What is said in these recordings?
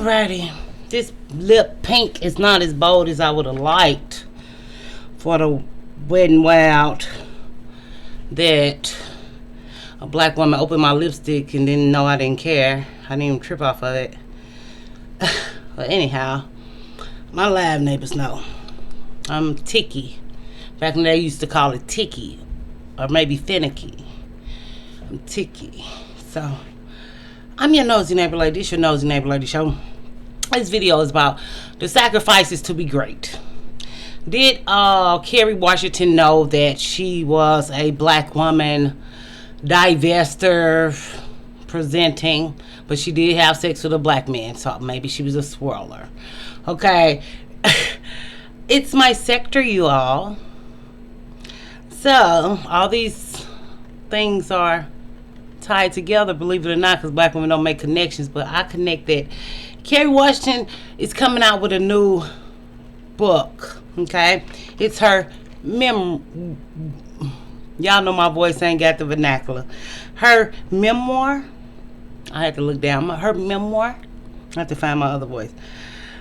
Alrighty. This lip pink is not as bold as I would have liked for the wedding out that a black woman opened my lipstick and didn't know I didn't care. I didn't even trip off of it. But anyhow, my live neighbors know I'm ticky. Back when they used to call it ticky or maybe finicky. I'm ticky. So I'm your nosy neighbor lady. This your nosy neighbor lady show. This video is about the sacrifices to be great. Did Kerry Washington know that she was a black woman divester presenting, but she did have sex with a black man, so maybe she was a swirler. Okay. It's my sector, you all. So all these things are tied together, believe it or not, because black women don't make connections, but I connect that Kerry Washington is coming out with a new book. Okay, it's her y'all know my voice ain't got the vernacular. Her memoir. I had to look down. Her memoir. I have to find my other voice.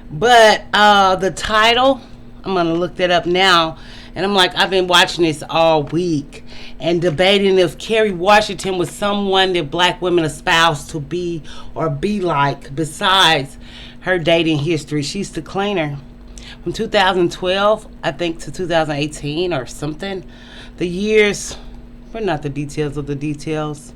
But the title, I'm gonna look that up now. And I'm like, I've been watching this all week and debating if Kerry Washington was someone that black women espouse to be or be like besides her dating history. She's the cleaner. From 2012, I think, to 2018 or something. The years, we're not the details of the details.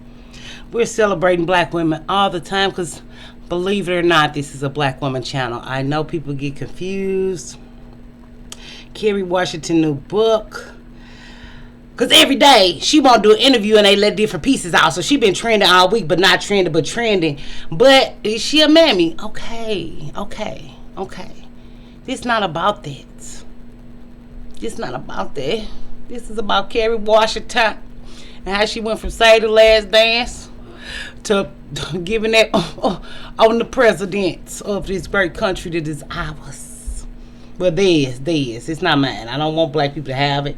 We're celebrating black women all the time because, believe it or not, this is a black woman channel. I know people get confused. Kerry Washington new book, because every day she won't do an interview and they let different pieces out. So she been trending all week, but not trending, but trending. But is she a mammy? Okay. This not about that. This not about that. This is about Kerry Washington and how she went from Say the Last Dance to giving that on the presidents of this great country that is ours. Well, theirs. It's not mine. I don't want black people to have it.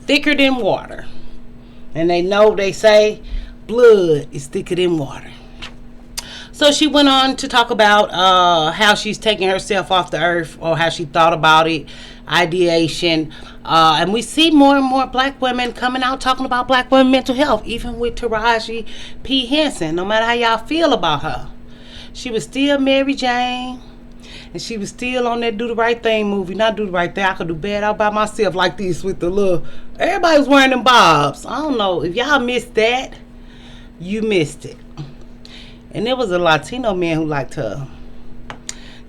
Thicker than water. And they say blood is thicker than water. So she went on to talk about how she's taking herself off the earth, or how she thought about it, ideation. And we see more and more black women coming out talking about black women mental health, even with Taraji P. Henson, no matter how y'all feel about her. She was still Mary Jane. And she was still on that Do the Right Thing movie. Not Do the Right Thing. I could do bad all by myself like this with the little... Everybody was wearing them bobs. I don't know. If y'all missed that, you missed it. And there was a Latino man who liked her.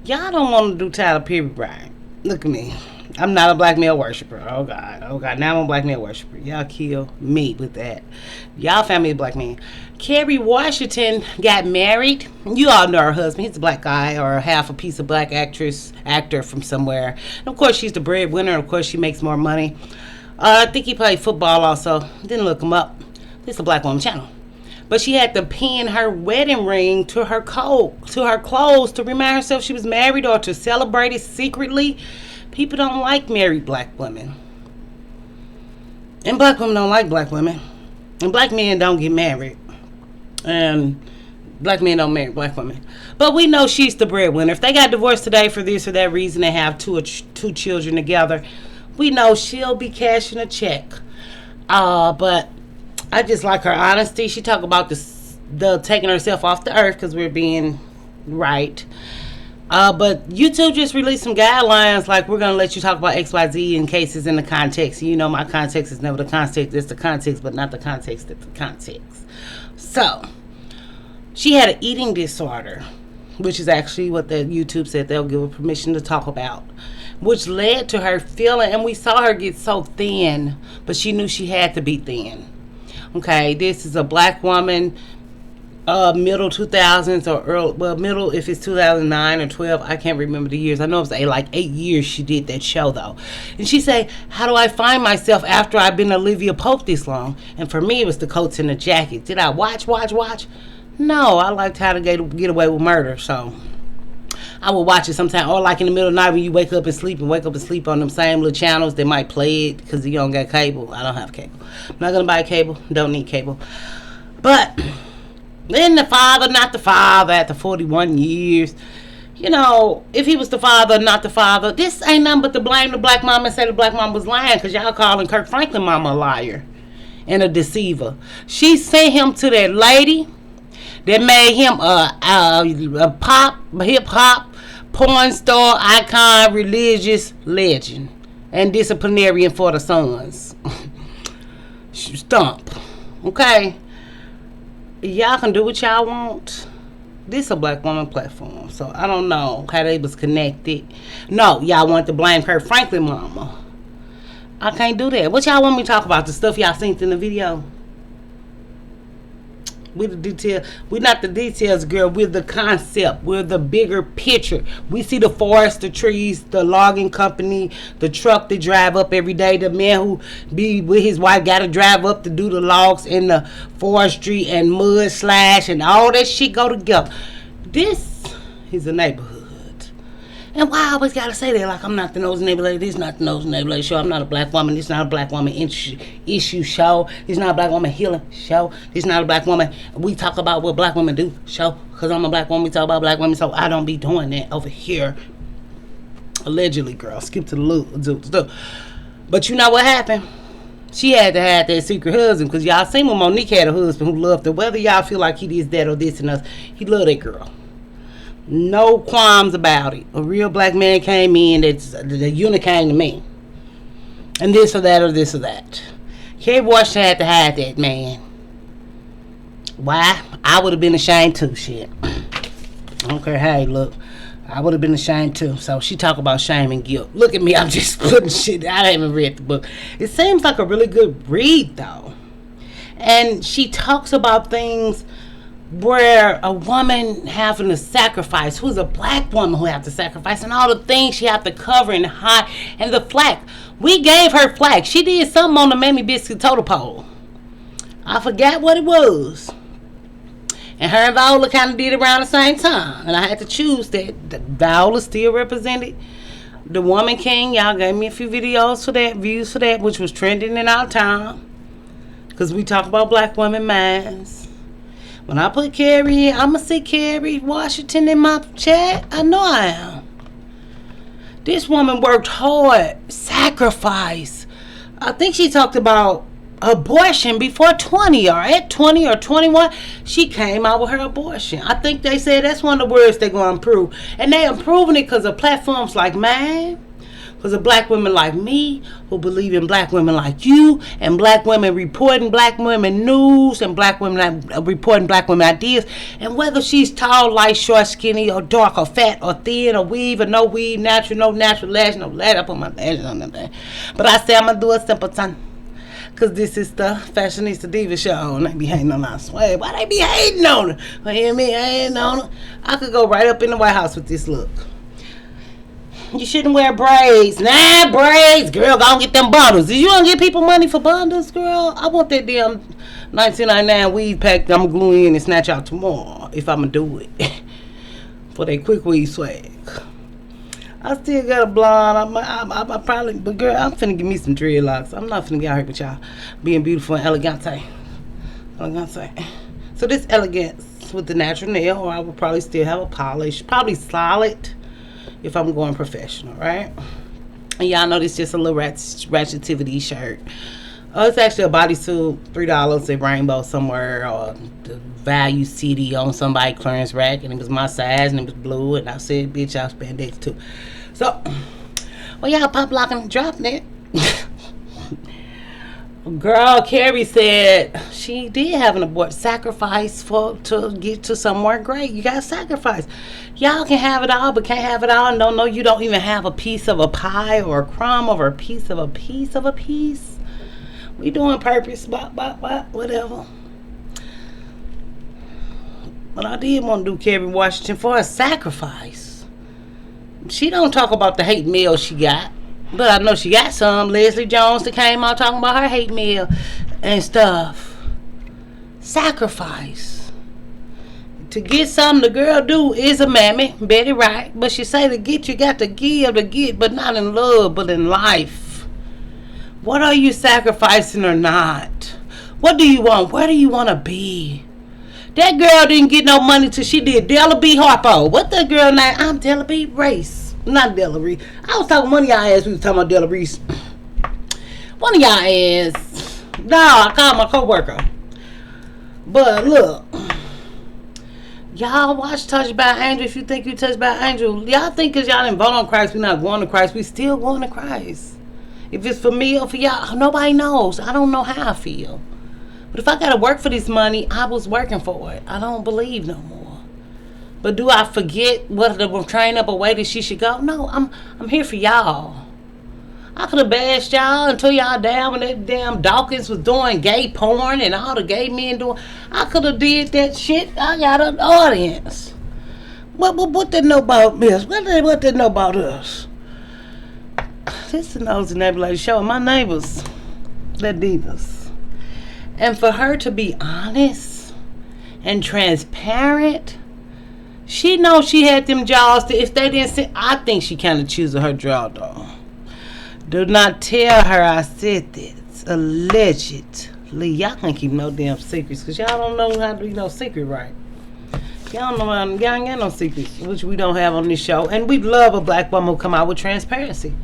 Y'all don't want to do Tyler Perry right. Look at me. I'm not a black male worshiper. Oh, God. Now I'm a black male worshiper. Y'all kill me with that. Y'all family of black men. Kerry Washington got married. You all know her husband. He's a black guy or half a piece of black actor from somewhere. And of course, she's the breadwinner. Of course, she makes more money. I think he played football also. Didn't look him up. This is a black woman channel. But she had to pin her wedding ring to her clothes to remind herself she was married, or to celebrate it secretly. People don't like married black women. And black women don't like black women. And black men don't get married. And black men don't marry black women. But we know she's the breadwinner. If they got divorced today for this or that reason, they have two children together, we know she'll be cashing a check. But I just like her honesty. She talk about the taking herself off the earth because we're being right. But YouTube just released some guidelines, like we're going to let you talk about XYZ in cases in the context. You know my context is never the context. It's the context, but not the context that's the context. So, she had an eating disorder, which is actually what the YouTube said they'll give her permission to talk about, which led to her feeling, and we saw her get so thin, but she knew she had to be thin. Okay, this is a black woman, middle 2000s or early, well, middle if it's 2009 or 12, I can't remember the years. I know it was like 8 years she did that show though. And she say, how do I find myself after I've been Olivia Pope this long? And for me, it was the coats and the jacket. Did I watch? No, I liked How to Get Away with Murder, so I would watch it sometime, or like in the middle of the night when you wake up and sleep on them same little channels that might play it because you don't got cable. I don't have cable. I'm not gonna buy cable. Don't need cable. But then the father, not the father, after 41 years, if he was the father or not the father, this ain't nothing but to blame the black mama and say the black mama was lying, because y'all calling Kirk Franklin mama a liar and a deceiver. She sent him to that lady that made him a hip hop, porn star, icon, religious legend, and disciplinarian for the sons. Stump. Okay? Y'all can do what y'all want. This is a black woman platform, so I don't know how they was connected. No, y'all want to blame Kirk Franklin mama. I can't do that. What y'all want me to talk about? The stuff y'all seen in the video? We're the detail. We're not the details, girl. We're the concept. We're the bigger picture. We see the forest, the trees, the logging company, the truck that drive up every day. The man who be with his wife got to drive up to do the logs in the forestry and mud slash and all that shit go together. This is a neighborhood. And why I always gotta say that? Like, I'm not the nosy neighbor lady. This is not the nosy neighbor lady show. I'm not a black woman. This is not a black woman issue show. This is not a black woman healing show. This is not a black woman we talk about what black women do show. Because I'm a black woman, we talk about black women, so I don't be doing that over here. Allegedly, girl. Skip to the loop. But you know what happened? She had to have that secret husband, because y'all seen when Monique had a husband who loved her. Whether y'all feel like he did that or this and us, he loved that girl. No qualms about it. A real black man came in, the unit came to me. And this or that or this or that. Kerry Washington had to hide that, man. Why? I would have been ashamed too, shit. I don't care how he look. I would have been ashamed too. So she talk about shame and guilt. Look at me, I'm just putting shit. I haven't read the book. It seems like a really good read though. And she talks about things where a woman having to sacrifice, who's a black woman who have to sacrifice, and all the things she have to cover and hide, and the flack. We gave her flack. She did something on the Mammy Biscuit totem pole. I forgot what it was. And her and Viola kind of did it around the same time. And I had to choose that. Viola still represented the woman king. Y'all gave me a few videos for that, views for that, which was trending in our time. Because we talk about black women minds. When I put Kerry, I'm going to see Kerry Washington in my chat. I know I am. This woman worked hard. Sacrifice. I think she talked about abortion before 20 or at 20 or 21. She came out with her abortion. I think they said that's one of the words they're going to improve. And they're improving it because of platforms like mine. Because of black women like me who believe in black women like you, and black women reporting black women news, and black women reporting black women ideas. And whether she's tall, light, short, skinny, or dark, or fat, or thin, or weave, or no weave, natural, no natural, lash, no lash. I put my lashes on that thing. But I say I'm going to do a simpleton. Because this is the Fashionista Diva show. And they be hating on our swag. Why they be hating on her? You hear me? Hating on her. I could go right up in the White House with this look. You shouldn't wear braids. Nah, braids. Girl, go get them bundles. You want to give people money for bundles, girl? I want that damn 1999 weed pack that I'm going to glue in and snatch out tomorrow. If I'm going to do it. For that quick weed swag. I still got a blonde. I probably, but girl, I'm finna give me some dreadlocks. I'm not finna be out here with y'all being beautiful and elegante. So this elegance with the natural nail, or I would probably still have a polish. Probably solid if I'm going professional, right? And y'all know this is just a little ratchetivity shirt. Oh, it's actually a bodysuit, $3 at Rainbow somewhere, or the Value City on somebody's clearance rack, and it was my size, and it was blue, and I said, bitch, I'll spandex too. So, well, y'all pop locking and dropping it. Girl, Kerry said she did have an abort sacrifice to get to somewhere great. You gotta sacrifice. Y'all can have it all, but can't have it all, and don't know you don't even have a piece of a pie or a crumb or a piece of a piece of a piece. We doing purpose, whatever. But I did want to do Kerry Washington for a sacrifice. She don't talk about the hate mail she got, but I know she got some. Leslie Jones that came out talking about her hate mail and stuff. Sacrifice. To get something the girl do is a mammy, Betty Wright. But she say to get, you got to give to get, but not in love, but in life. What are you sacrificing or not? What do you want? Where do you want to be? That girl didn't get no money till she did Della B. Harpo. What the girl name? I'm Della B. Race. Not Della Reese. I was talking one of y'all ass. We was talking about Della Reese. One of y'all ass. No, I called my coworker. But look, y'all watch Touched by an Angel. If you think you touched by an angel, y'all think because y'all didn't vote on Christ, we not going to Christ. We still going to Christ. If it's for me or for y'all, nobody knows. I don't know how I feel. But if I gotta work for this money, I was working for it. I don't believe no more. But do I forget what the train up a way that she should go? No, I'm here for y'all. I could have bashed y'all until y'all down when that damn Dawkins was doing gay porn and all the gay men doing. I could have did that shit. I got an audience. What they know about this? What they know about us? This is the Nosy Neighbor Lady Show. My neighbors, they're divas. And for her to be honest and transparent, she knows she had them jaws. If they didn't say, I think she kind of chooses her jaw though. Do not tell her I said this. Allegedly. Y'all can't keep no damn secrets because y'all don't know how to be no secret right. Y'all know y'all ain't got no secrets, which we don't have on this show. And we love a black woman who come out with transparency.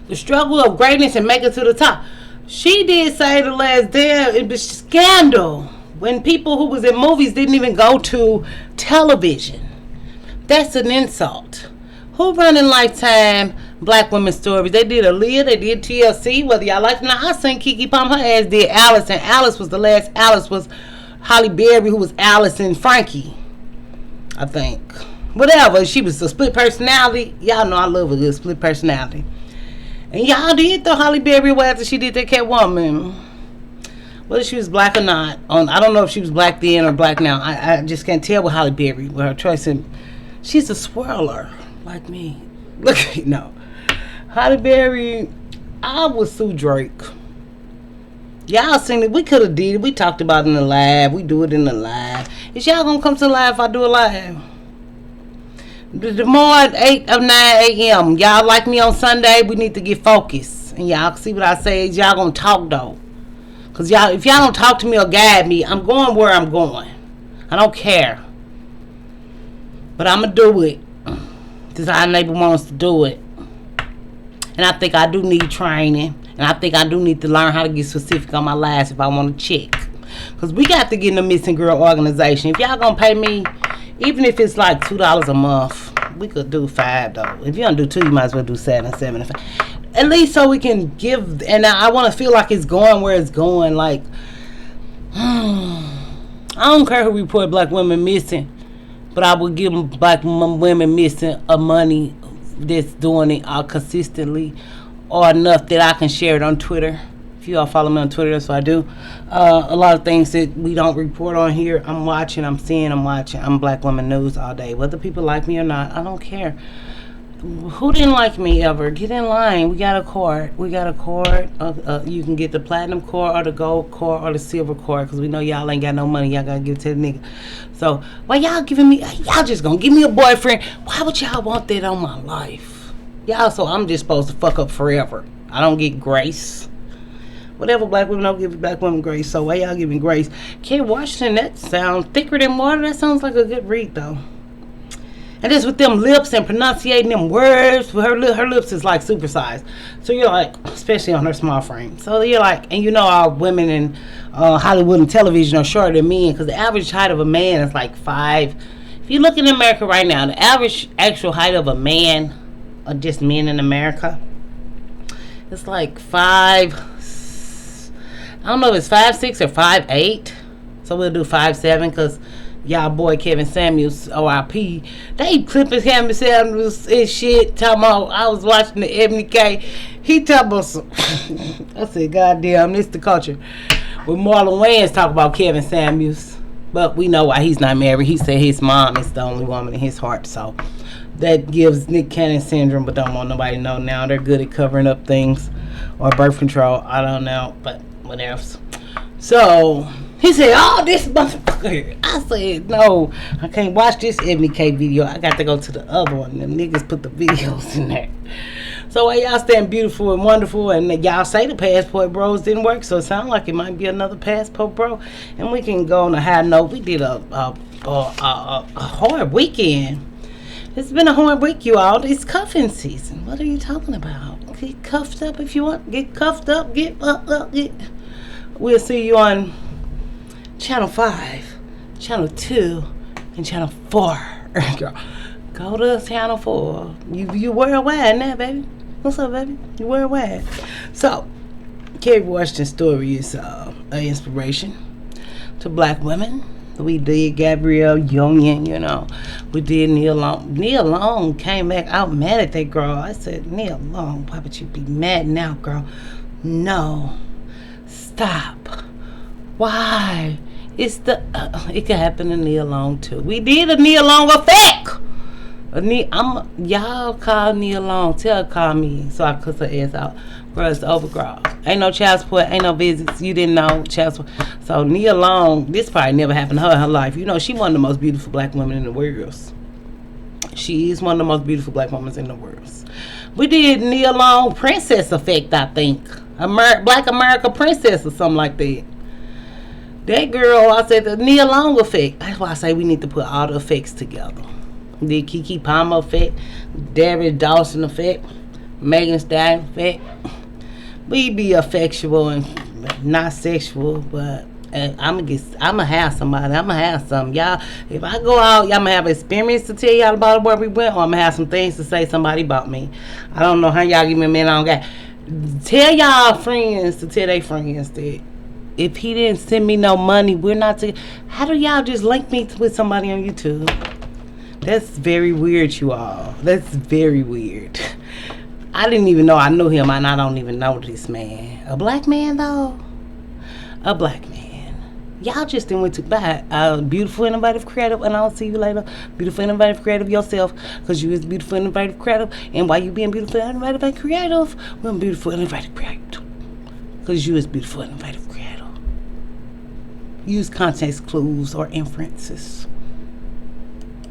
The struggle of greatness and make it to the top. She did say the last day it was scandal when people who was in movies didn't even go to television. That's an insult. Who running Lifetime Black Women Stories? They did Aaliyah, they did TLC, whether y'all like it or not. I seen Keke Palm, her ass did Alice, and Alice was the last Alice was Holly Berry, who was Alice and Frankie, I think. Whatever, she was a split personality. Y'all know I love a good split personality. And y'all did throw Holly Berry away after she did that Catwoman. Whether she was black or not. I don't know if she was black then or black now. I just can't tell with Holly Berry, with her choice. And she's a swirler, like me. Look, no. Holly Berry, I would sue Drake. Y'all seen it. We could have did it. We talked about it in the live. We do it in the live. Is y'all going to come to the live if I do a live? Tomorrow at 8 or 9 a.m. Y'all like me on Sunday, we need to get focused. And y'all see what I say. Y'all gonna talk though. Cause y'all, if y'all don't talk to me or guide me, I'm going where I'm going. I don't care. But I'm gonna do it. Cause our neighbor wants to do it. And I think I do need training. And I think I do need to learn how to get specific on my lives if I want to check. Cause we got to get in the Missing Girl organization. If y'all gonna pay me, even if it's like $2 a month, we could do $5 though. If you don't do 2, you might as well do 7, 7, and 5. At least so we can give. And I want to feel like it's going where it's going. Like, I don't care who report black women missing, but I would give black women missing a money that's doing it consistently, or enough that I can share it on Twitter. If you all follow me on Twitter, that's what I do. A lot of things that we don't report on here, I'm watching, I'm seeing, I'm watching. I'm Black Women News all day. Whether people like me or not, I don't care. Who didn't like me ever? Get in line. We got a cord. We got a cord. You can get the platinum cord or the gold cord or the silver cord, because we know y'all ain't got no money. Y'all got to give it to the nigga. So, why y'all giving me, y'all just going to give me a boyfriend. Why would y'all want that on my life? Y'all, so I'm just supposed to fuck up forever. I don't get grace. Whatever black women don't give black women grace, so why y'all giving grace? Kerry Washington, that sounds thicker than water. That sounds like a good read though. And just with them lips and pronunciating them words, her lips is like supersized. So you're like, especially on her small frame. So you're like, and you know all women in Hollywood and television are shorter than men, because the average height of a man is like 5. If you look in America right now, the average actual height of a man, or just men in America, it's like 5. I don't know if it's 5'6" or 5'8". So we'll do 5'7", because y'all boy Kevin Samuels, OIP, they clipping Kevin Samuels and shit. Talking about, I was watching the Ebony K. He talking about some, I said, goddamn, this the culture. When Marlon Wayans talk about Kevin Samuels. But we know why he's not married. He said his mom is the only woman in his heart. So that gives Nick Cannon syndrome, but don't want nobody to know now. They're good at covering up things. Or birth control. I don't know. But what else? So He said, "Oh, this motherfucker." I said, "No, I can't watch this MK video. I got to go to the other one. Them niggas put the videos in there." So while y'all stand beautiful and wonderful, and y'all say the passport bros didn't work, so it sounds like it might be another passport bro, and we can go on a high note. We did a hard weekend. It's been a hard week, you all. It's cuffing season. What are you talking about? Get cuffed up if you want. Get cuffed up. Get up. We'll see you on Channel 5, Channel 2, and Channel 4. Girl, go to Channel 4. You worldwide now, baby. What's up, baby? You worldwide. So, Kerry Washington's story is an inspiration to black women. We did Gabrielle Union, you know. We did Neil Long. Neil Long came back out mad at that girl. I said, "Neil Long, why would you be mad now, girl? No. Stop. Why?" It's it could happen to Neil Long too. We did a Neil Long effect. Y'all call Neil Long. Tell her call me so I cuss her ass out. Girl, it's over, girl. Ain't no child support. Ain't no visits. You didn't know child support. So Neil Long, this probably never happened to her in her life. You know, she one of the most beautiful black women in the world. She is one of the most beautiful black women in the world. We did Neil Long princess effect, I think. Black America princess or something like that. That girl, I said the Neil Long effect. That's why I say we need to put all the effects together. The Kiki Palmer effect, Darius Dawson effect, Megan Stallion effect. We be affectual and not sexual, but I'ma have somebody. I'ma have some. Y'all, if I go out, y'all gonna have experience to tell y'all about where we went, or I'ma have some things to say somebody about me. I don't know how y'all give me a man I don't got. Tell y'all friends to tell their friends that if he didn't send me no money, we're not together. How do y'all just link me with somebody on YouTube? That's very weird, you all. That's very weird. I didn't even know I knew him, and I don't even know this man. A black man, though? A black man. Y'all just didn't went to buy beautiful, innovative, creative, and I'll see you later. Beautiful, innovative, creative yourself, because you is beautiful, innovative, creative, and while you being beautiful, innovative, and creative, we're beautiful, innovative, creative, because you is beautiful, innovative, creative. Use context clues or inferences.